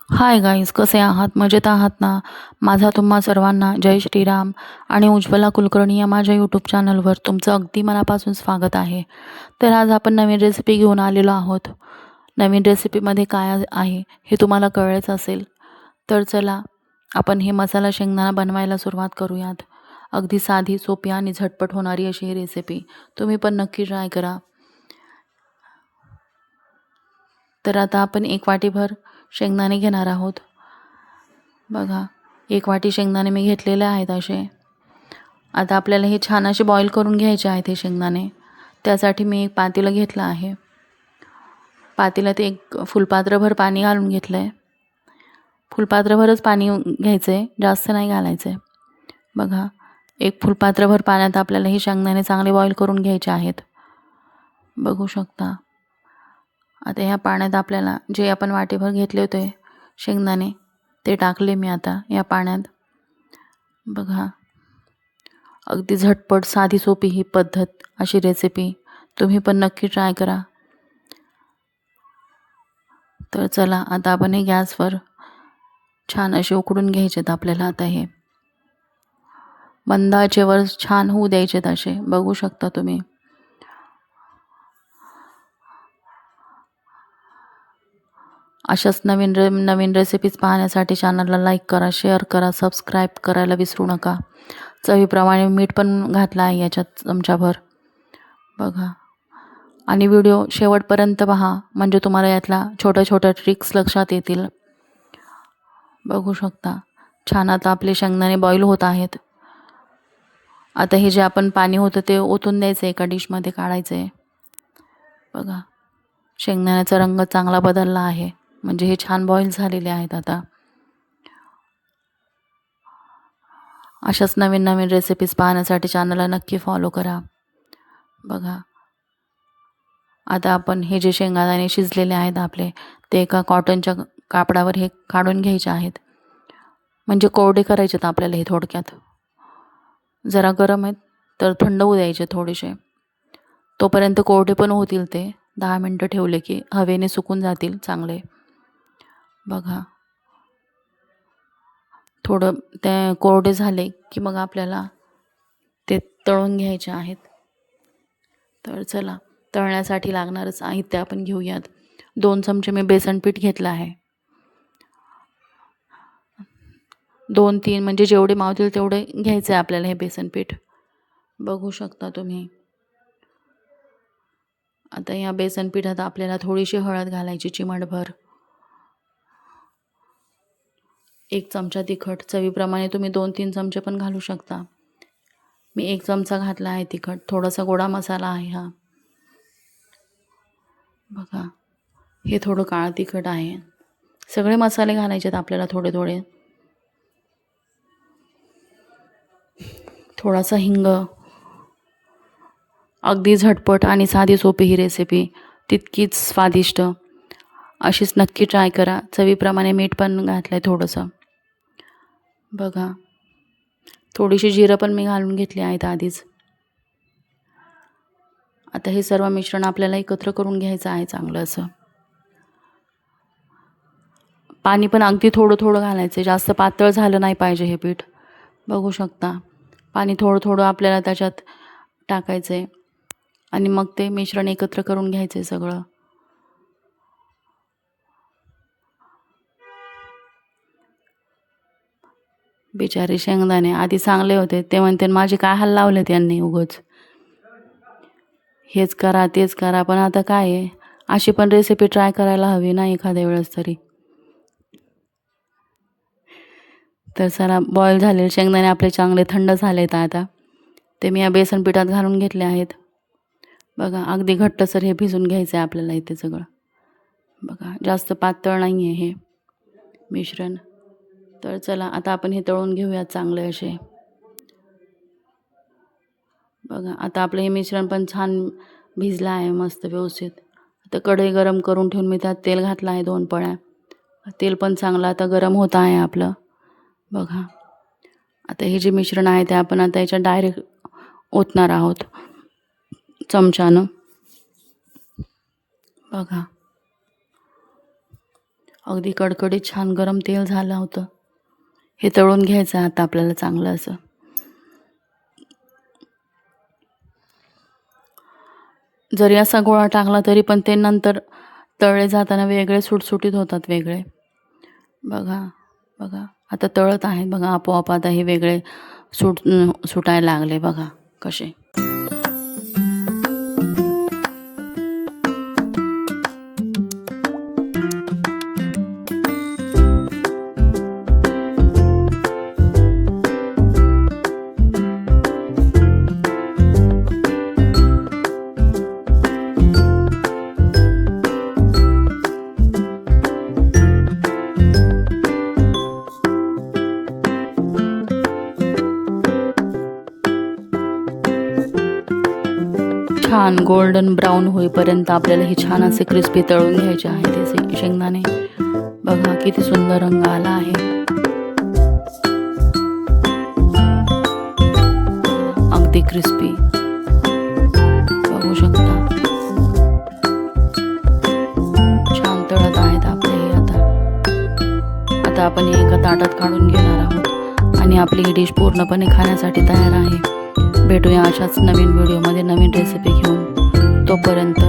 Hi guys, कसे आहात? मजेत आहात ना? माझा तुम्हा सर्वांना जय श्रीराम आणि उज्ज्वला कुलकर्णी या माझ्या यूट्यूब चॅनलवर तुमचं अगदी मनापासून स्वागत आहे. तर आज आपण नवीन रेसिपी घेऊन आलेलो आहोत. नवीन रेसिपीमध्ये काय आहे हे तुम्हाला कळलेच असेल. तर चला आपण हे मसाला शेंगदाणा बनवायला सुरुवात करूयात. अगदी साधी, सोपी आणि झटपट होणारी अशी ही रेसिपी. तुम्ही पण नक्की ट्राय करा. तर आता आपण 1 वाटीभर शेंगदाणे घेणार आहोत. बघा, 1 वाटी शेंगदाणे मी घेतलेले आहेत असे. आता आपल्याला हे छान असे बॉईल करून घ्यायचे आहेत हे शेंगदाणे. त्यासाठी मी एक पातेलं घेतलं आहे. पातेल्यात एक फुलपात्रभर पाणी घालून घेतलं आहे. फुलपात्रभरच पाणी घ्यायचं आहे, जास्त नाही घालायचं आहे. बघा, एक फुलपात्रभर पाण्यात आपल्याला हे शेंगदाणे चांगले बॉईल करून घ्यायचे आहेत. बघू शकता. आता ह्या पाण्यात आपल्याला जे आपण वाटीभर घेतले होते शेंगदाणे ते टाकले मी आता या पाण्यात. बघा, अगदी झटपट साधी सोपी ही पद्धत अशी रेसिपी. तुम्ही पण नक्की ट्राय करा. तर चला आता आपण हे गॅसवर छान असे उकडून घ्यायचेत आपल्याला. आता हे मंद आचेवर छान होऊ द्यायचेत असे. बघू शकता तुम्ही. अशाच नवीन रेसिपीज पाहण्यासाठी चॅनलला लाईक करा, शेअर करा, सबस्क्राईब करायला विसरू नका. चवीप्रमाणे मीठ पण घातलं आहे याच्यात चमचाभर. बघा, आणि व्हिडिओ शेवटपर्यंत पहा म्हणजे तुम्हाला यातला छोट्या ट्रिक्स लक्षात येतील. बघू शकता. छान आता आपले शेंगदाणे बॉईल होत आहेत. आता हे जे आपण पाणी होतं ते ओतून द्यायचं, एका डिशमध्ये काढायचं आहे. बघा, शेंगदाण्याचा रंग चांगला बदलला आहे म्हणजे हे छान बॉईल झालेले आहेत. आता अशाच नवीन रेसिपीज पाहण्यासाठी चॅनलला नक्की फॉलो करा. बघा, आता आपण हे जे शेंगदाणे शिजलेले आहेत आपले ते एका कॉटनच्या कापडावर हे काढून घ्यायचे आहेत. म्हणजे कोरडे करायचे आहेत आपल्याला हे थोडक्यात. जरा गरम आहेत तर थंड होऊ द्यायचे थोडेसे. तोपर्यंत कोरडे पण होतील ते. 10 मिनटं ठेवले की हवेने सुकून जातील चांगले. बघा, थोडं ते कोरडे झाले की मग आपल्याला ते तळून घ्यायचे आहेत. तर चला, तळण्यासाठी लागणारं साहित्य आपण घेऊयात. 2 चमचे मी बेसन पीठ घेतलं आहे. 2-3 म्हणजे जेवढे मावतील तेवढे घ्यायचं आहे आपल्याला हे बेसन पीठ. बघू शकता तुम्ही. आता या बेसन पिठात आपल्याला थोडीशी हळद घालायची, चिमटभर. 1 चमचा तिखट. चवीप्रमाणे तुम्ही 2-3 चमचे पण घालू शकता. मी 1 चमचा घातला आहे तिखट. थोडासा गोडा मसाला आहे हा. बघा, हे थोडं काळं तिखट आहे. सगळे मसाले घालायचे आहेत आपल्याला थोडे. थोडासा हिंग. अगदी झटपट आणि साधी सोपी ही रेसिपी, तितकीच स्वादिष्ट. अशीच नक्की ट्राय करा. चवीप्रमाणे मीठ पण घातलं आहे थोडंसं. बघा, थोडीशी जिरं पण मी घालून घेतली आहेत आधीच. आता हे सर्व मिश्रण आपल्याला एकत्र करून घ्यायचं आहे चांगलं असं. पाणी पण अगदी थोडं घालायचं. जास्त पातळ झालं नाही पाहिजे हे पीठ. बघू शकता. पाणी थोडं आपल्याला त्याच्यात टाकायचं आहे आणि मग ते मिश्रण एकत्र करून घ्यायचं आहे सगळं. बिचारे शेंगदाणे आधी चांगले होते, ते म्हणते माझे काय हाल लावले त्यांनी उगाच. हेच करा तेच करा, पण आता काय आहे, अशी पण रेसिपी ट्राय करायला हवी ना एखाद्या वेळेस तरी. तर चला, बॉईल झालेले शेंगदाणे आपले चांगले थंड झालेत आता. ते मी या बेसन पिठात घालून घेतले आहेत. बघा, अगदी घट्टसर हे भिजून घ्यायचं आहे आपल्याला इथे सगळं. बघा, जास्त पातळ नाही आहे हे मिश्रण. तर चला आता आपण हे तळून घेऊयात चांगले असे. बघा, आता आपलं हे मिश्रण पण छान भिजलं आहे मस्त व्यवस्थित. आता कढई गरम करून ठेवून मी त्यात तेल घातलं आहे 2 पळ्या. तेल पण चांगलं आता गरम होत आहे आपलं. बघा, आता हे जे मिश्रण आहे ते आपण आता याच्यात डायरेक्ट ओतणार आहोत चमच्यानं. बघा, अगदी कडकडीत छान गरम तेल झालं होतं. हे तळून घ्यायचं आता आपल्याला चांगलं असं. जरी असा गोळा टाकला तरी पण ते नंतर तळले जाताना वेगळे सुटसुटीत होतात वेगळे. बघा बघा आता तळत आहे बघा, आपोआप आता हे वेगळे सुटायला लागले बघा कसे. छान गोल्डन ब्राऊन होईपर्यंत आपल्याला हे छान असे क्रिस्पी तळून घ्यायचे आहे ते शेंगदाणे. बघा किती सुंदर रंग आला आहे. अगदी क्रिस्पी बघू शकता. छान तळत आहेत आपले हे. आता आपण हे एका ताटात काढून घेणार आहोत आणि आपली ही डिश पूर्णपणे खाण्यासाठी तयार आहे. भेटूया अशाच नवीन व्हिडिओमध्ये नवीन रेसिपी घेऊन. तोपर्यंत